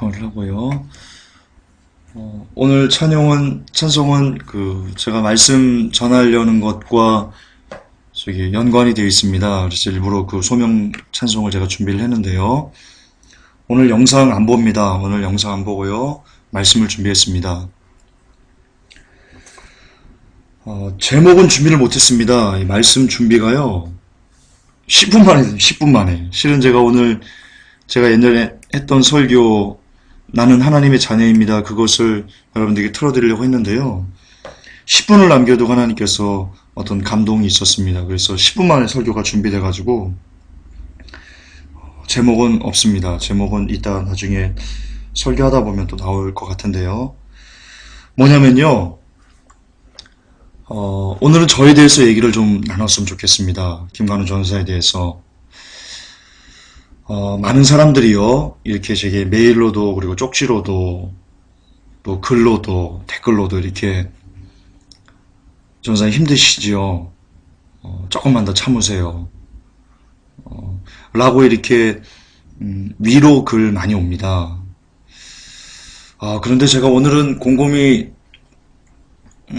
녹화를 하고요. 오늘 찬송은 제가 말씀 전하려는 것과 연관이 되어 있습니다. 그래서 일부러 그 소명 찬송을 제가 준비를 했는데요. 오늘 영상 안 봅니다. 오늘 영상 안 보고요. 말씀을 준비했습니다. 제목은 준비를 못했습니다. 이 말씀 준비가요. 10분 만에, 10분 만에. 실은 제가 옛날에 했던 설교, 나는 하나님의 자녀입니다. 그것을 여러분들에게 틀어드리려고 했는데요. 10분을 남겨도 하나님께서 어떤 감동이 있었습니다. 그래서 10분 만에 설교가 준비돼가지고, 제목은 없습니다. 제목은 이따 나중에 설교하다 보면 또 나올 것 같은데요. 뭐냐면요. 오늘은 저에 대해서 얘기를 좀 나눴으면 좋겠습니다. 김관우 전사에 대해서. 많은 사람들이요, 이렇게 제게 메일로도, 그리고 쪽지로도, 또 글로도, 댓글로도 이렇게, 전사님 힘드시지요? 조금만 더 참으세요. 라고 이렇게, 위로 글 많이 옵니다. 그런데 제가 오늘은 곰곰이,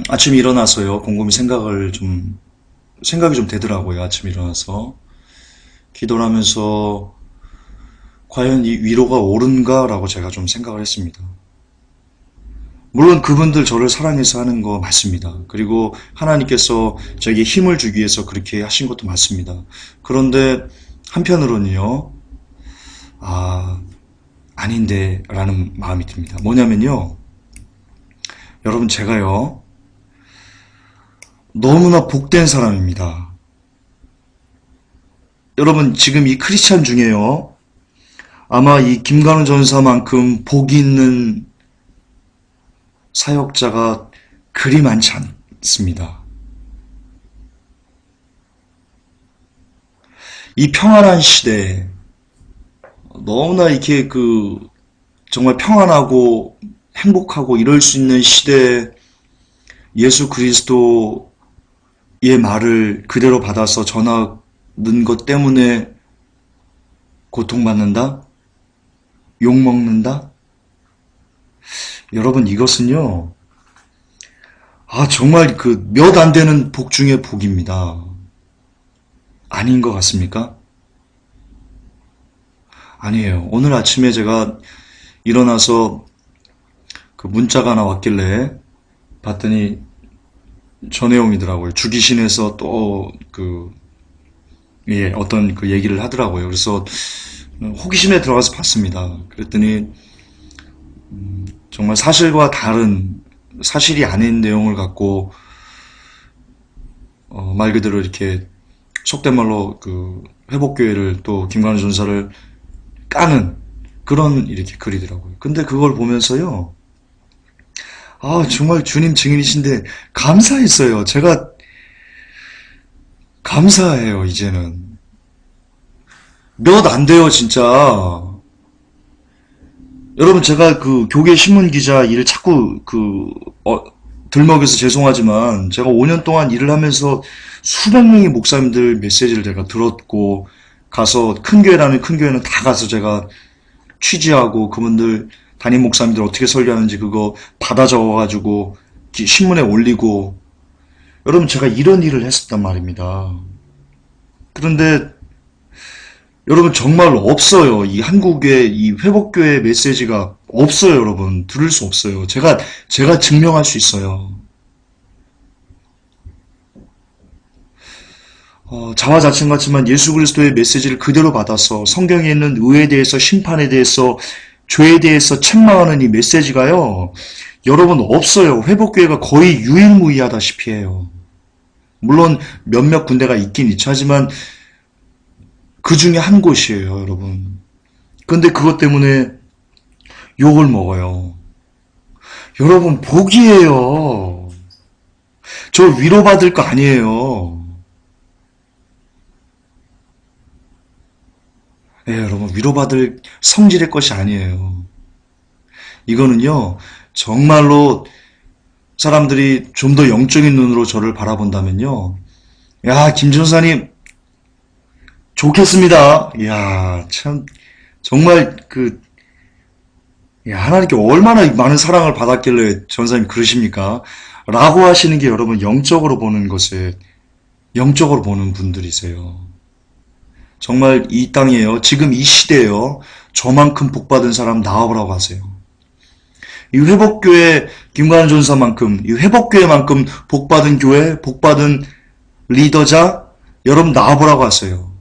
아침에 일어나서요, 곰곰이 생각이 좀 되더라고요, 아침에 일어나서. 기도를 하면서, 과연 이 위로가 옳은가라고 제가 좀 생각을 했습니다. 물론 그분들 저를 사랑해서 하는 거 맞습니다. 그리고 하나님께서 저에게 힘을 주기 위해서 그렇게 하신 것도 맞습니다. 그런데 한편으로는요, 아닌데 라는 마음이 듭니다. 뭐냐면요, 여러분 제가요, 너무나 복된 사람입니다. 여러분 지금 이 크리스찬 중에요, 아마 이 김관우 전사만큼 복 있는 사역자가 그리 많지 않습니다. 이 평안한 시대에 너무나 이렇게 정말 평안하고 행복하고 이럴 수 있는 시대에 예수 그리스도의 말을 그대로 받아서 전하는 것 때문에 고통받는다? 욕먹는다? 여러분 이것은요, 정말 몇 안 되는 복 중의 복입니다. 아닌 것 같습니까? 아니에요. 오늘 아침에 제가 일어나서 문자가 하나 왔길래 봤더니 저 내용이더라고요. 주기신에서 또 어떤 얘기를 하더라고요. 그래서 호기심에 들어가서 봤습니다. 그랬더니 정말 사실과 다른, 사실이 아닌 내용을 갖고 말 그대로 이렇게 속된 말로 회복교회를, 또 김관우 전사를 까는 그런 이렇게 글이더라고요. 근데 그걸 보면서요, 정말 주님 증인이신데 감사했어요. 제가 감사해요. 이제는 몇 안 돼요, 진짜. 여러분, 제가 교계 신문 기자 일을 자꾸 들먹여서 죄송하지만, 제가 5년 동안 일을 하면서 수백 명의 목사님들 메시지를 제가 들었고, 가서 큰 교회는 다 가서 제가 취재하고, 그분들 담임 목사님들 어떻게 설교하는지 그거 받아 적어가지고 신문에 올리고, 여러분, 제가 이런 일을 했었단 말입니다. 그런데 여러분 정말 없어요. 이 한국의 이 회복교회 메시지가 없어요, 여러분. 들을 수 없어요. 제가 증명할 수 있어요. 자화자찬 같지만 예수 그리스도의 메시지를 그대로 받아서 성경에 있는 의에 대해서, 심판에 대해서, 죄에 대해서 책망하는 이 메시지가요, 여러분 없어요. 회복교회가 거의 유일무이하다시피 해요. 물론 몇몇 군데가 있긴 있죠. 하지만 그 중에 한 곳이에요, 여러분. 근데 그것 때문에 욕을 먹어요. 여러분, 복이에요. 저 위로받을 거 아니에요. 네, 여러분, 위로받을 성질의 것이 아니에요. 이거는요, 정말로 사람들이 좀 더 영적인 눈으로 저를 바라본다면요, 야, 김 전사님, 좋겠습니다. 이야, 참, 정말 야, 하나님께 얼마나 많은 사랑을 받았길래 전사님 그러십니까? 라고 하시는 게 여러분 영적으로 보는 것에 영적으로 보는 분들이세요. 정말 이 땅이에요. 지금 이 시대에요. 저만큼 복받은 사람 나와보라고 하세요. 이 회복교회 김관원 전사만큼, 이 회복교회만큼 복받은 교회, 복받은 리더자, 여러분 나와보라고 하세요.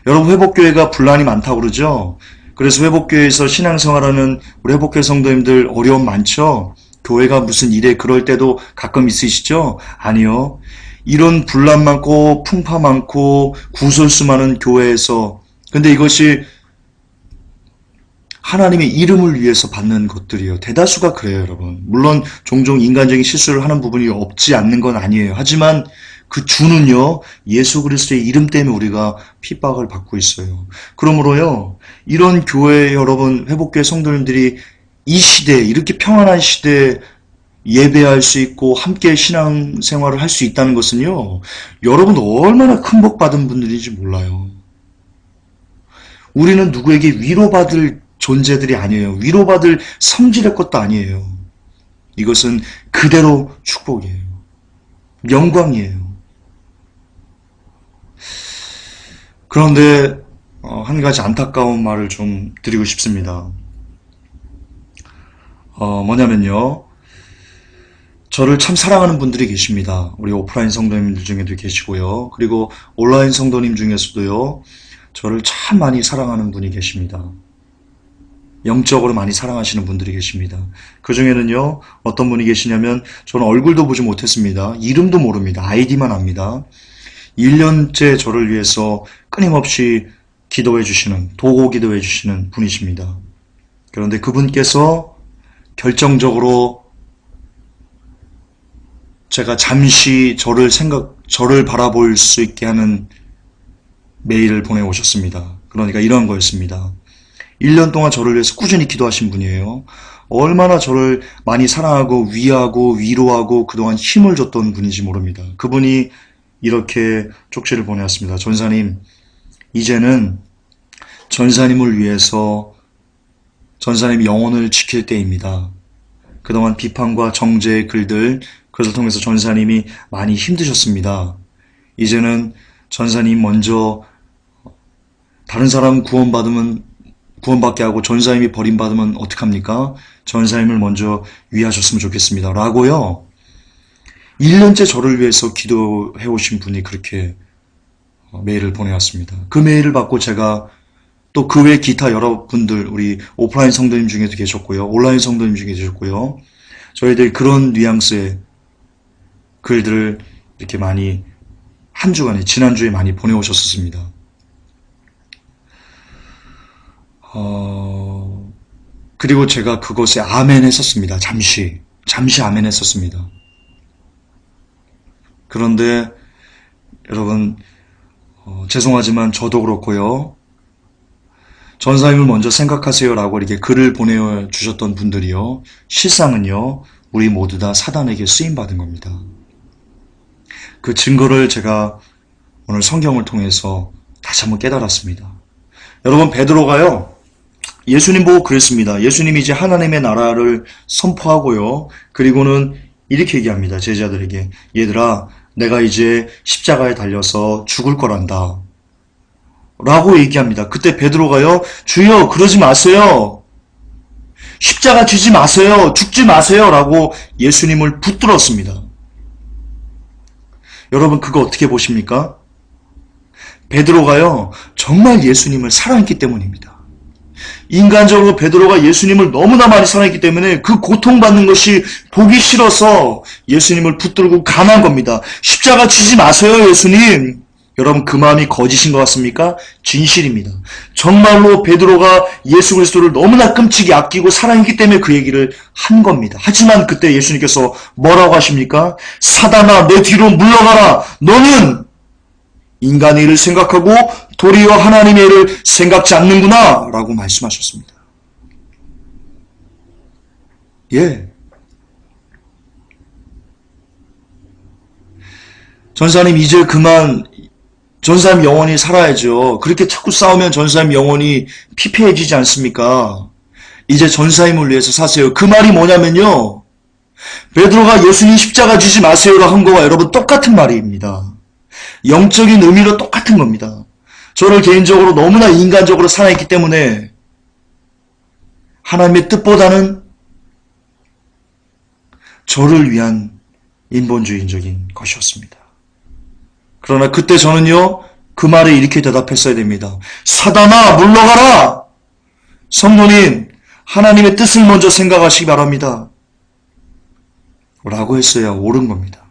여러분 회복교회가 분란이 많다고 그러죠? 그래서 회복교회에서 신앙생활하는 우리 회복교회 성도님들 어려움 많죠? 교회가 무슨 일에 그럴 때도 가끔 있으시죠? 아니요. 이런 분란 많고 풍파 많고 구설수 많은 교회에서 근데 이것이 하나님의 이름을 위해서 받는 것들이에요. 대다수가 그래요, 여러분. 물론 종종 인간적인 실수를 하는 부분이 없지 않는 건 아니에요. 하지만 그 주는요, 예수 그리스도의 이름 때문에 우리가 핍박을 받고 있어요. 그러므로요, 이런 교회 여러분, 회복교회 성도님들이 이 시대에, 이렇게 평안한 시대에 예배할 수 있고 함께 신앙생활을 할 수 있다는 것은요, 여러분 얼마나 큰 복 받은 분들인지 몰라요. 우리는 누구에게 위로받을 존재들이 아니에요. 위로받을 성질의 것도 아니에요. 이것은 그대로 축복이에요. 영광이에요. 그런데 한 가지 안타까운 말을 좀 드리고 싶습니다. 뭐냐면요. 저를 참 사랑하는 분들이 계십니다. 우리 오프라인 성도님들 중에도 계시고요. 그리고 온라인 성도님 중에서도요. 저를 참 많이 사랑하는 분이 계십니다. 영적으로 많이 사랑하시는 분들이 계십니다. 그 중에는요. 어떤 분이 계시냐면 저는 얼굴도 보지 못했습니다. 이름도 모릅니다. 아이디만 압니다. 1년째 저를 위해서 끊임없이 기도해 주시는, 도고 기도해 주시는 분이십니다. 그런데 그분께서 결정적으로 제가 잠시 저를 바라볼 수 있게 하는 메일을 보내오셨습니다. 그러니까 이런 거였습니다. 1년 동안 저를 위해서 꾸준히 기도하신 분이에요. 얼마나 저를 많이 사랑하고 위하고 위로하고 그동안 힘을 줬던 분인지 모릅니다. 그분이 이렇게 쪽지를 보내왔습니다. 전사님, 이제는 전사님을 위해서 전사님 영혼을 지킬 때입니다. 그동안 비판과 정죄의 글들, 그것을 통해서 전사님이 많이 힘드셨습니다. 이제는 전사님 먼저 다른 사람 구원받게 하고 전사님이 버림받으면 어떡합니까? 전사님을 먼저 위하셨으면 좋겠습니다. 라고요. 1년째 저를 위해서 기도해 오신 분이 그렇게 메일을 보내왔습니다. 그 메일을 받고 제가 또 그 외 기타 여러분들, 우리 오프라인 성도님 중에도 계셨고요. 온라인 성도님 중에 계셨고요. 저희들이 그런 뉘앙스의 글들을 이렇게 많이 한 주간에 지난주에 많이 보내오셨었습니다. 그리고 제가 그것에 아멘 했었습니다. 잠시 아멘 했었습니다. 그런데 여러분 죄송하지만 저도 그렇고요. 전사님을 먼저 생각하세요라고 이렇게 글을 보내주셨던 분들이요. 실상은요. 우리 모두 다 사단에게 쓰임받은 겁니다. 그 증거를 제가 오늘 성경을 통해서 다시 한번 깨달았습니다. 여러분 베드로가요. 예수님 보고 그랬습니다. 예수님이 이제 하나님의 나라를 선포하고요. 그리고는 이렇게 얘기합니다. 제자들에게. 얘들아, 내가 이제 십자가에 달려서 죽을 거란다. 라고 얘기합니다. 그때 베드로가요. 주여, 그러지 마세요. 십자가 지지 마세요. 죽지 마세요. 라고 예수님을 붙들었습니다. 여러분, 그거 어떻게 보십니까? 베드로가요. 정말 예수님을 사랑했기 때문입니다. 인간적으로 베드로가 예수님을 너무나 많이 사랑했기 때문에 그 고통받는 것이 보기 싫어서 예수님을 붙들고 간한 겁니다. 십자가 지지 마세요, 예수님. 여러분 그 마음이 거짓인 것 같습니까? 진실입니다. 정말로 베드로가 예수 그리스도를 너무나 끔찍이 아끼고 사랑했기 때문에 그 얘기를 한 겁니다. 하지만 그때 예수님께서 뭐라고 하십니까? 사단아, 내 뒤로 물러가라. 너는 인간의 일을 생각하고 도리어 하나님의 일을 생각지 않는구나 라고 말씀하셨습니다. 예. 전사님 이제 그만 전사님 영혼이 살아야죠. 그렇게 자꾸 싸우면 전사님 영혼이 피폐해지지 않습니까? 이제 전사님을 위해서 사세요. 그 말이 뭐냐면요. 베드로가 예수님 십자가 지지 마세요라고 한 거와 여러분 똑같은 말입니다. 영적인 의미로 똑같은 겁니다. 저를 개인적으로 너무나 인간적으로 살아있기 때문에 하나님의 뜻보다는 저를 위한 인본주의적인 것이었습니다. 그러나 그때 저는요, 그 말에 이렇게 대답했어야 됩니다. 사단아, 물러가라! 성도님, 하나님의 뜻을 먼저 생각하시기 바랍니다. 라고 했어야 옳은 겁니다.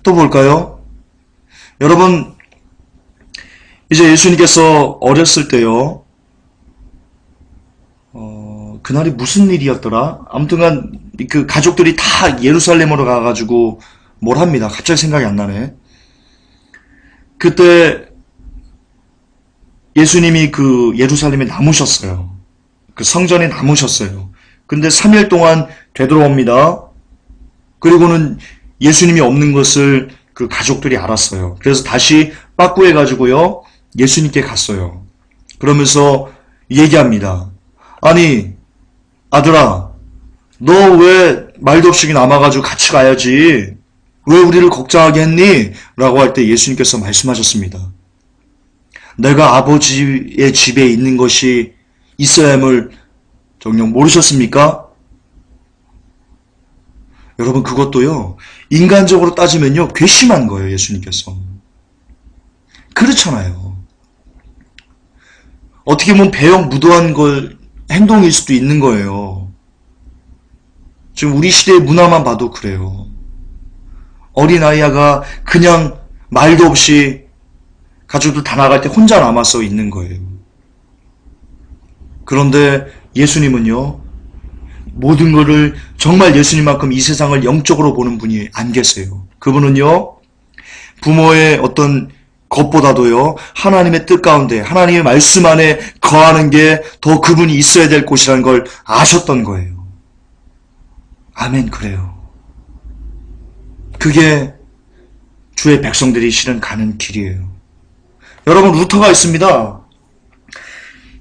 또 볼까요? 여러분, 이제 예수님께서 어렸을 때요, 그날이 무슨 일이었더라? 아무튼간 그 가족들이 다 예루살렘으로 가가지고 뭘 합니다. 갑자기 생각이 안 나네. 그때 예수님이 그 예루살렘에 남으셨어요. 그 성전에 남으셨어요. 근데 3일 동안 되돌아옵니다. 그리고는 예수님이 없는 것을 그 가족들이 알았어요. 그래서 다시 빠꾸해가지고요, 예수님께 갔어요. 그러면서 얘기합니다. 아니, 아들아, 너 왜 말도 없이 남아가지고 같이 가야지? 왜 우리를 걱정하게 했니? 라고 할 때 예수님께서 말씀하셨습니다. 내가 아버지의 집에 있는 것이 있어야 함을 정녕 모르셨습니까? 여러분, 그것도요, 인간적으로 따지면요, 괘씸한 거예요, 예수님께서. 그렇잖아요. 어떻게 보면 배역무도한 행동일 수도 있는 거예요. 지금 우리 시대의 문화만 봐도 그래요. 어린아이가 그냥 말도 없이 가족들 다 나갈 때 혼자 남아서 있는 거예요. 그런데 예수님은요, 모든 것을 정말 예수님만큼 이 세상을 영적으로 보는 분이 안 계세요. 그분은요, 부모의 어떤 것보다도요, 하나님의 뜻 가운데, 하나님의 말씀 안에 거하는 게 더 그분이 있어야 될 곳이라는 걸 아셨던 거예요. 아멘, 그래요. 그게 주의 백성들이 실은 가는 길이에요. 여러분, 루터가 있습니다.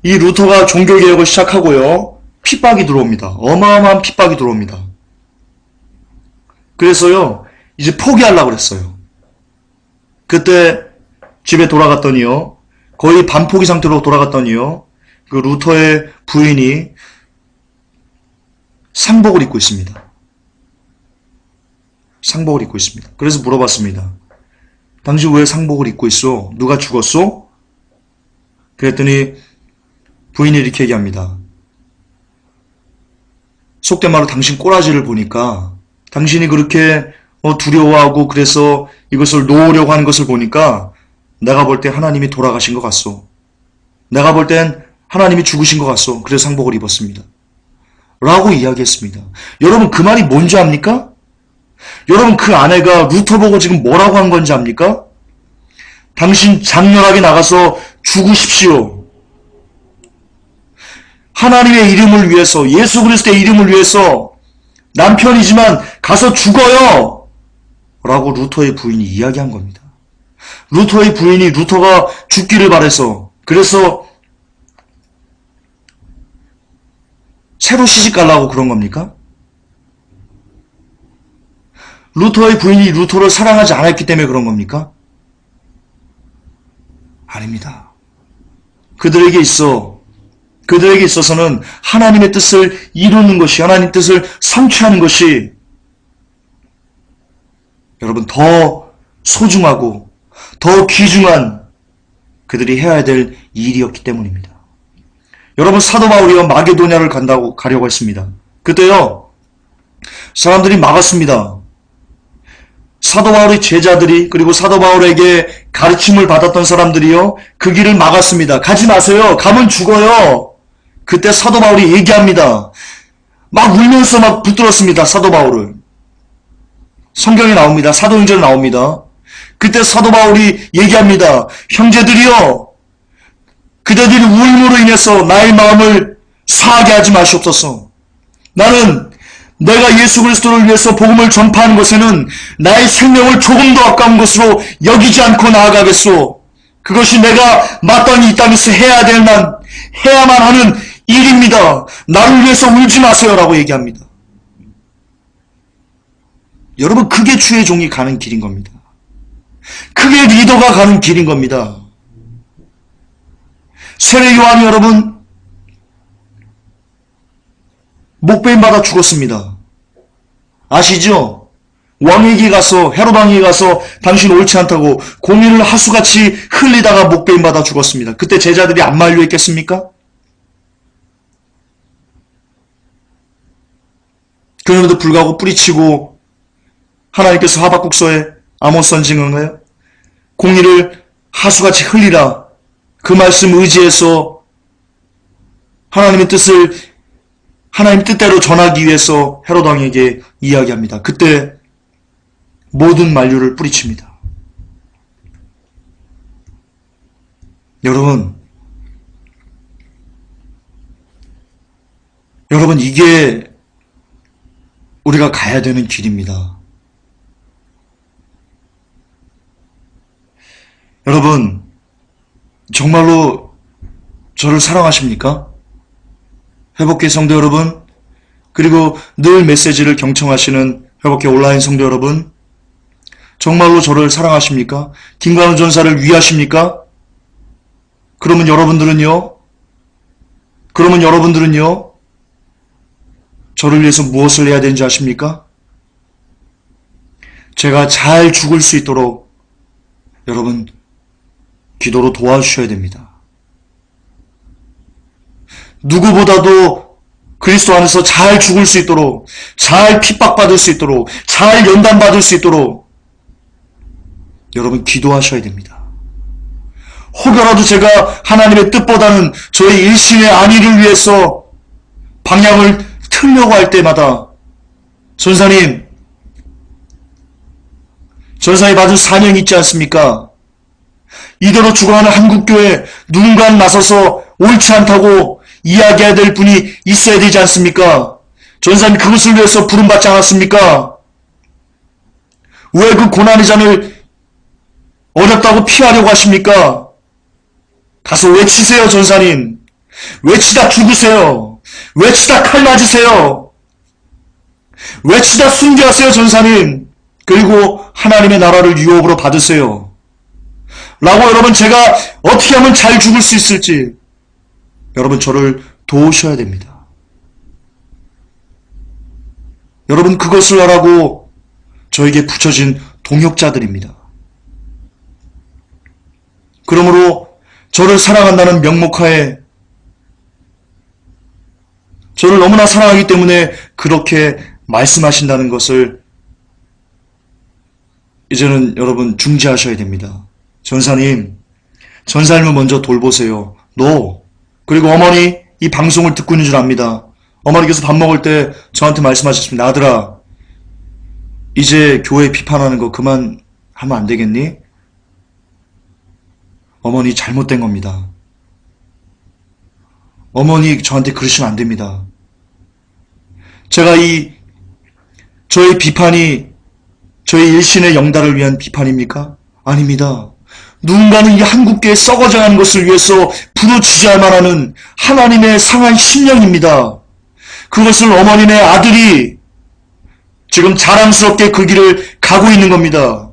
이 루터가 종교개혁을 시작하고요, 핍박이 들어옵니다. 어마어마한 핍박이 들어옵니다. 그래서요, 이제 포기하려고 그랬어요. 그때 집에 돌아갔더니요, 거의 반포기 상태로 돌아갔더니요, 그 루터의 부인이 상복을 입고 있습니다. 상복을 입고 있습니다. 그래서 물어봤습니다. 당신 왜 상복을 입고 있어? 누가 죽었어? 그랬더니 부인이 이렇게 얘기합니다. 속된 말로 당신 꼬라지를 보니까, 당신이 그렇게 두려워하고 그래서 이것을 놓으려고 하는 것을 보니까 내가 볼 때 하나님이 돌아가신 것 같소. 내가 볼 땐 하나님이 죽으신 것 같소. 그래서 상복을 입었습니다. 라고 이야기했습니다. 여러분, 그 말이 뭔지 압니까? 여러분, 그 아내가 루터 보고 지금 뭐라고 한 건지 압니까? 당신 장렬하게 나가서 죽으십시오. 하나님의 이름을 위해서, 예수 그리스도의 이름을 위해서 남편이지만 가서 죽어요! 라고 루터의 부인이 이야기한 겁니다. 루터의 부인이 루터가 죽기를 바래서, 그래서 새로 시집 가려고 그런 겁니까? 루터의 부인이 루터를 사랑하지 않았기 때문에 그런 겁니까? 아닙니다. 그들에게 있어서는 하나님의 뜻을 이루는 것이, 하나님의 뜻을 성취하는 것이 여러분 더 소중하고 더 귀중한 그들이 해야 될 일이었기 때문입니다. 여러분, 사도 바울이요, 마게도냐를 가려고 했습니다. 그때요, 사람들이 막았습니다. 사도 바울의 제자들이, 그리고 사도 바울에게 가르침을 받았던 사람들이요, 그 길을 막았습니다. 가지 마세요. 가면 죽어요. 그때 사도 바울이 얘기합니다. 막 울면서 막 붙들었습니다. 사도 바울을. 성경에 나옵니다. 사도행전에 나옵니다. 그때 사도 바울이 얘기합니다. 형제들이여, 그대들이 우울므로 인해서 나의 마음을 상하게 하지 마시옵소서. 나는 내가 예수 그리스도를 위해서 복음을 전파하는 것에는 나의 생명을 조금도 아까운 것으로 여기지 않고 나아가겠소. 그것이 내가 마땅히 이 땅에서 해야만 하는 일입니다. 나를 위해서 울지 마세요라고 얘기합니다. 여러분, 그게 주의 종이 가는 길인 겁니다. 그게 리더가 가는 길인 겁니다. 세례 요한이 여러분 목베임 받아 죽었습니다. 아시죠? 왕에게 가서, 헤롯 왕에게 가서 당신 옳지 않다고 공의를 하수같이 흘리다가 목베임 받아 죽었습니다. 그때 제자들이 안 만류했겠습니까? 그럼에도 불구하고 뿌리치고 하나님께서 하박국서에 아모스 선지자인가요? 공의를 하수같이 흘리라. 그 말씀 의지해서 하나님의 하나님 뜻대로 전하기 위해서 헤롯 왕에게 이야기합니다. 그때 모든 만류를 뿌리칩니다. 여러분 이게 우리가 가야 되는 길입니다. 여러분, 정말로 저를 사랑하십니까? 회복교회 성도 여러분, 그리고 늘 메시지를 경청하시는 회복교회 온라인 성도 여러분, 정말로 저를 사랑하십니까? 김관우 전사를 위하십니까? 그러면 여러분들은요, 저를 위해서 무엇을 해야 되는지 아십니까? 제가 잘 죽을 수 있도록 여러분 기도로 도와주셔야 됩니다. 누구보다도 그리스도 안에서 잘 죽을 수 있도록, 잘 핍박받을 수 있도록, 잘 연단받을 수 있도록 여러분 기도하셔야 됩니다. 혹여라도 제가 하나님의 뜻보다는 저의 일신의 안위를 위해서 방향을 틀려고 할 때마다 전사님 받은 사명이 있지 않습니까? 이대로 죽어가는 한국교회 누군가 나서서 옳지 않다고 이야기해야 될 분이 있어야 되지 않습니까? 전사님 그것을 위해서 부름받지 않았습니까? 왜 그 고난의 잔을 어렵다고 피하려고 하십니까? 가서 외치세요, 전사님. 외치다 죽으세요. 외치다 칼 맞으세요. 외치다 순교하세요, 전사님. 그리고 하나님의 나라를 유업으로 받으세요. 라고 여러분 제가 어떻게 하면 잘 죽을 수 있을지 여러분 저를 도우셔야 됩니다. 여러분 그것을 하라고 저에게 붙여진 동역자들입니다. 그러므로 저를 사랑한다는 명목하에 저를 너무나 사랑하기 때문에 그렇게 말씀하신다는 것을 이제는 여러분 중지하셔야 됩니다. 전사님을 먼저 돌보세요. 그리고 어머니 이 방송을 듣고 있는 줄 압니다. 어머니께서 밥 먹을 때 저한테 말씀하셨습니다. 아들아, 이제 교회 비판하는 거 그만 하면 안 되겠니? 어머니 잘못된 겁니다. 어머니 저한테 그러시면 안 됩니다. 제가 저의 비판이 저의 일신의 영달을 위한 비판입니까? 아닙니다. 누군가는 이 한국교회 썩어져가는 것을 위해서 부르짖어야만 하는 하나님의 상한 심령입니다. 그것을 어머님의 아들이 지금 자랑스럽게 그 길을 가고 있는 겁니다.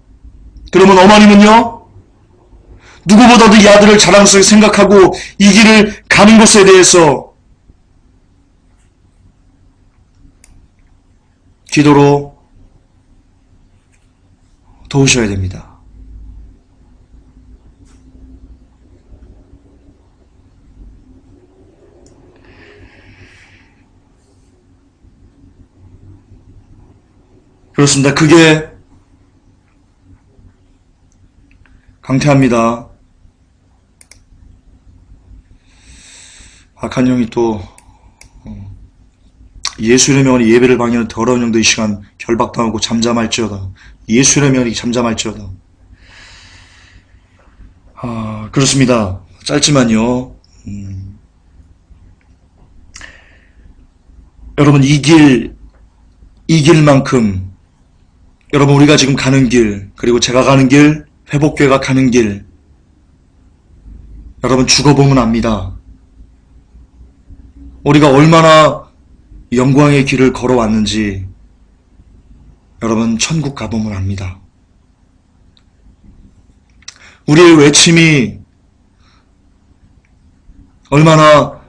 그러면 어머님은요? 누구보다도 이 아들을 자랑스럽게 생각하고 이 길을 가는 것에 대해서 기도로 도우셔야 됩니다. 그렇습니다. 그게 강태합니다. 악한 영이 또 예수의 명이 예배를 방해하는 더러운 영도 이 시간 결박당하고 잠잠할지어다. 예수의 명이 잠잠할지어다. 그렇습니다. 짧지만요. 여러분 이 길만큼 여러분 우리가 지금 가는 길, 그리고 제가 가는 길, 회복교회가 가는 길, 여러분 죽어보면 압니다. 우리가 얼마나 영광의 길을 걸어왔는지 여러분 천국 가보면 압니다. 우리의 외침이 얼마나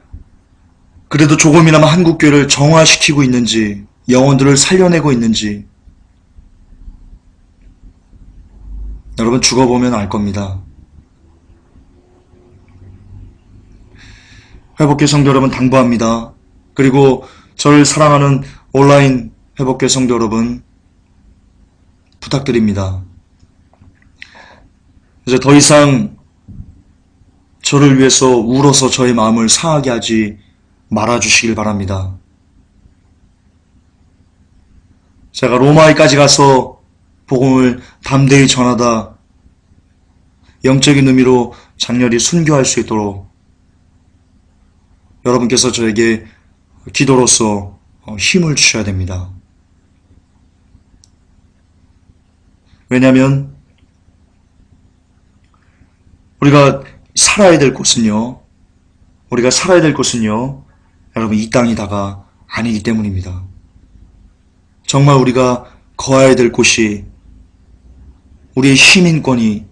그래도 조금이나마 한국교회를 정화시키고 있는지, 영혼들을 살려내고 있는지 여러분 죽어보면 알 겁니다. 회복교회 성도 여러분 당부합니다. 그리고 저를 사랑하는 온라인 회복교회 성도 여러분 부탁드립니다. 이제 더 이상 저를 위해서 울어서 저의 마음을 상하게 하지 말아주시길 바랍니다. 제가 로마에까지 가서 복음을 담대히 전하다 영적인 의미로 장렬히 순교할 수 있도록 여러분께서 저에게 기도로서 힘을 주셔야 됩니다. 왜냐하면 우리가 살아야 될 곳은요, 여러분 이 땅이다가 아니기 때문입니다. 정말 우리가 거해야 될 곳이, 우리의 시민권이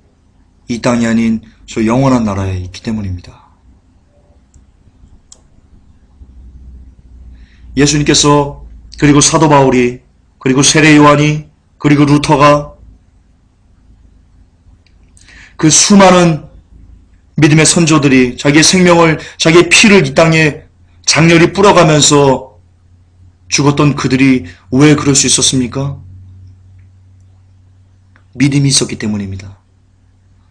이 땅이 아닌 저 영원한 나라에 있기 때문입니다. 예수님께서, 그리고 사도 바울이, 그리고 세례 요한이, 그리고 루터가, 그 수많은 믿음의 선조들이 자기의 생명을, 자기의 피를 이 땅에 장렬히 뿌려가면서 죽었던 그들이 왜 그럴 수 있었습니까? 믿음이 있었기 때문입니다.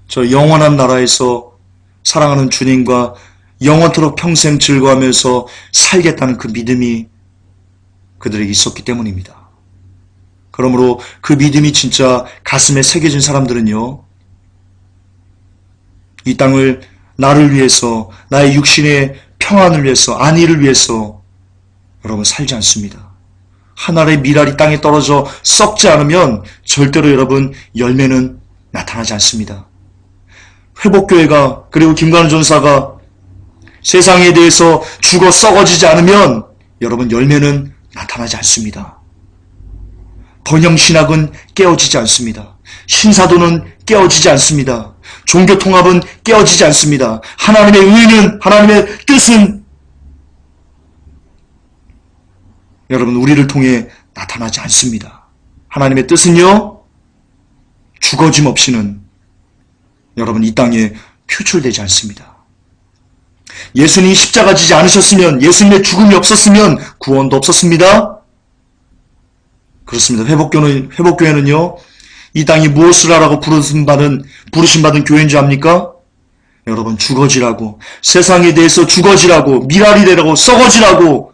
저 영원한 나라에서 사랑하는 주님과 영원토록 평생 즐거워하면서 살겠다는 그 믿음이 그들에게 있었기 때문입니다. 그러므로 그 믿음이 진짜 가슴에 새겨진 사람들은요, 이 땅을 나를 위해서, 나의 육신의 평안을 위해서, 안위를 위해서 여러분 살지 않습니다. 하나의 미랄이 땅에 떨어져 썩지 않으면 절대로 여러분 열매는 나타나지 않습니다. 회복교회가, 그리고 김관우 전사가 세상에 대해서 죽어 썩어지지 않으면 여러분 열매는 나타나지 않습니다. 번영신학은 깨어지지 않습니다. 신사도는 깨어지지 않습니다. 종교통합은 깨어지지 않습니다. 하나님의 의는, 하나님의 뜻은 여러분 우리를 통해 나타나지 않습니다. 하나님의 뜻은요, 죽어짐 없이는 여러분 이 땅에 표출되지 않습니다. 예수님이 십자가 지지 않으셨으면, 예수님의 죽음이 없었으면 구원도 없었습니다. 그렇습니다. 회복교회는요, 이 땅이 무엇을 하라고 부르심받은 교회인 줄 압니까? 여러분 죽어지라고, 세상에 대해서 죽어지라고, 미랄이 되라고, 썩어지라고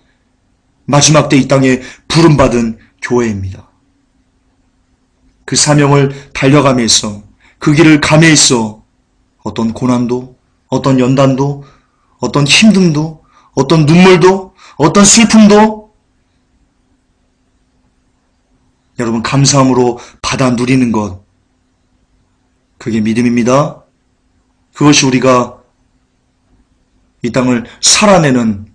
마지막 때 이 땅에 부름받은 교회입니다. 그 사명을 달려가면서, 그 길을 가면서 어떤 고난도, 어떤 연단도, 어떤 힘듦도, 어떤 눈물도, 어떤 슬픔도 여러분 감사함으로 받아 누리는 것, 그게 믿음입니다. 그것이 우리가 이 땅을 살아내는,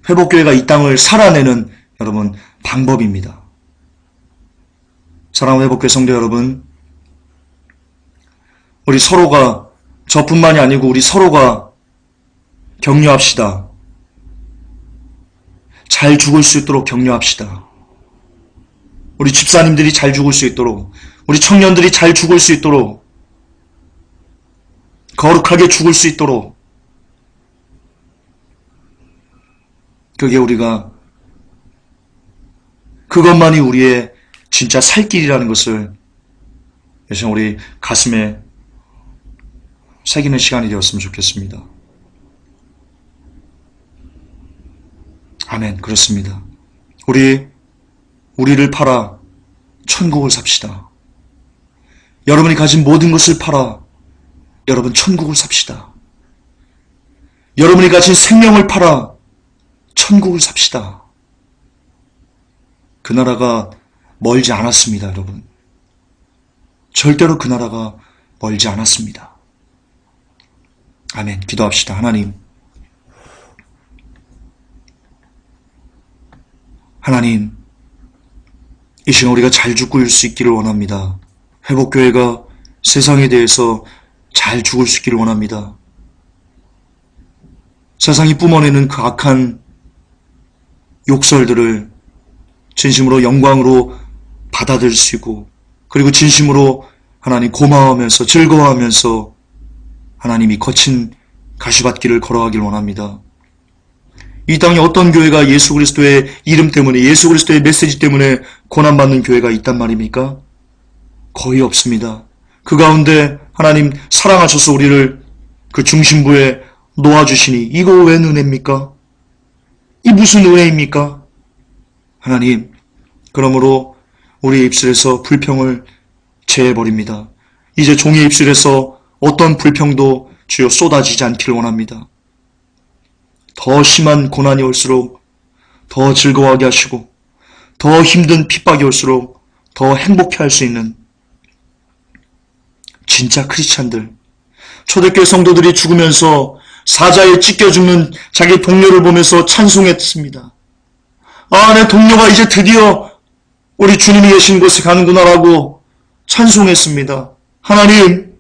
회복교회가 이 땅을 살아내는 여러분 방법입니다. 사랑하는 회복교회 성도 여러분, 우리 서로가, 저뿐만이 아니고 우리 서로가 격려합시다. 잘 죽을 수 있도록 격려합시다. 우리 집사님들이 잘 죽을 수 있도록, 우리 청년들이 잘 죽을 수 있도록, 거룩하게 죽을 수 있도록, 그것만이 우리의 진짜 살 길이라는 것을 요즘 우리 가슴에 새기는 시간이 되었으면 좋겠습니다. 아멘. 그렇습니다. 우리를 팔아 천국을 삽시다. 여러분이 가진 모든 것을 팔아 여러분 천국을 삽시다. 여러분이 가진 생명을 팔아 천국을 삽시다. 그 나라가 멀지 않았습니다, 여러분. 절대로 그 나라가 멀지 않았습니다. 아멘. 기도합시다. 하나님, 이 시간 우리가 잘 죽을 수 있기를 원합니다. 회복교회가 세상에 대해서 잘 죽을 수 있기를 원합니다. 세상이 뿜어내는 그 악한 욕설들을 진심으로 영광으로 받아들일 수 있고, 그리고 진심으로 하나님 고마워하면서 즐거워하면서 하나님이 거친 가시밭길을 걸어가길 원합니다. 이 땅에 어떤 교회가 예수 그리스도의 이름 때문에, 예수 그리스도의 메시지 때문에 고난받는 교회가 있단 말입니까? 거의 없습니다. 그 가운데 하나님 사랑하셔서 우리를 그 중심부에 놓아주시니 이거 웬 은혜입니까? 이 무슨 은혜입니까? 하나님, 그러므로 우리의 입술에서 불평을 제해버립니다. 이제 종의 입술에서 어떤 불평도 주여 쏟아지지 않기를 원합니다. 더 심한 고난이 올수록 더 즐거워하게 하시고, 더 힘든 핍박이 올수록 더 행복해 할 수 있는 진짜 크리스찬들, 초대교회 성도들이 죽으면서 사자에 찢겨 죽는 자기 동료를 보면서 찬송했습니다. 아, 내 동료가 이제 드디어 우리 주님이 계신 곳에 가는구나라고 찬송했습니다. 하나님,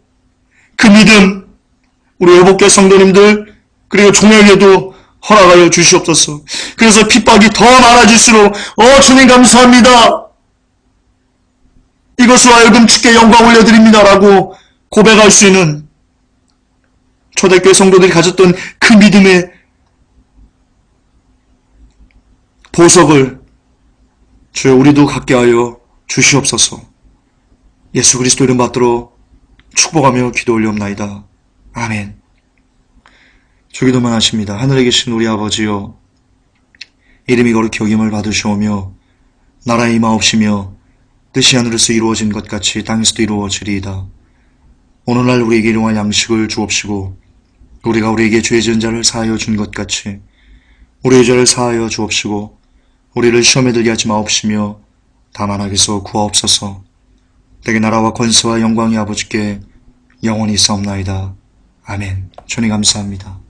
그 믿음 우리 회복교회 성도님들 그리고 종에게도 허락하여 주시옵소서. 그래서 핍박이 더 많아질수록 주님 감사합니다. 이것으로 하여금 주께 영광 올려드립니다라고 고백할 수 있는 초대교회 성도들이 가졌던 그 믿음의 보석을 주여 우리도 갖게 하여 주시옵소서. 예수 그리스도 이름 받들어 축복하며 기도 올리옵나이다. 아멘. 주기도만 하십니다. 하늘에 계신 우리 아버지여, 이름이 거룩히 여김을 받으시오며 나라의 임하옵시며 뜻이 하늘에서 이루어진 것 같이 땅에서도 이루어지리이다. 오늘날 우리에게 일용할 양식을 주옵시고 우리가 우리에게 죄 지은 자를 사하여 준 것 같이 우리의 죄를 사하여 주옵시고 우리를 시험에 들게 하지 마옵시며 다만 악에서 구하옵소서. 내게 나라와 권세와 영광이 아버지께 영원히 있사옵나이다. 아멘. 주님 감사합니다.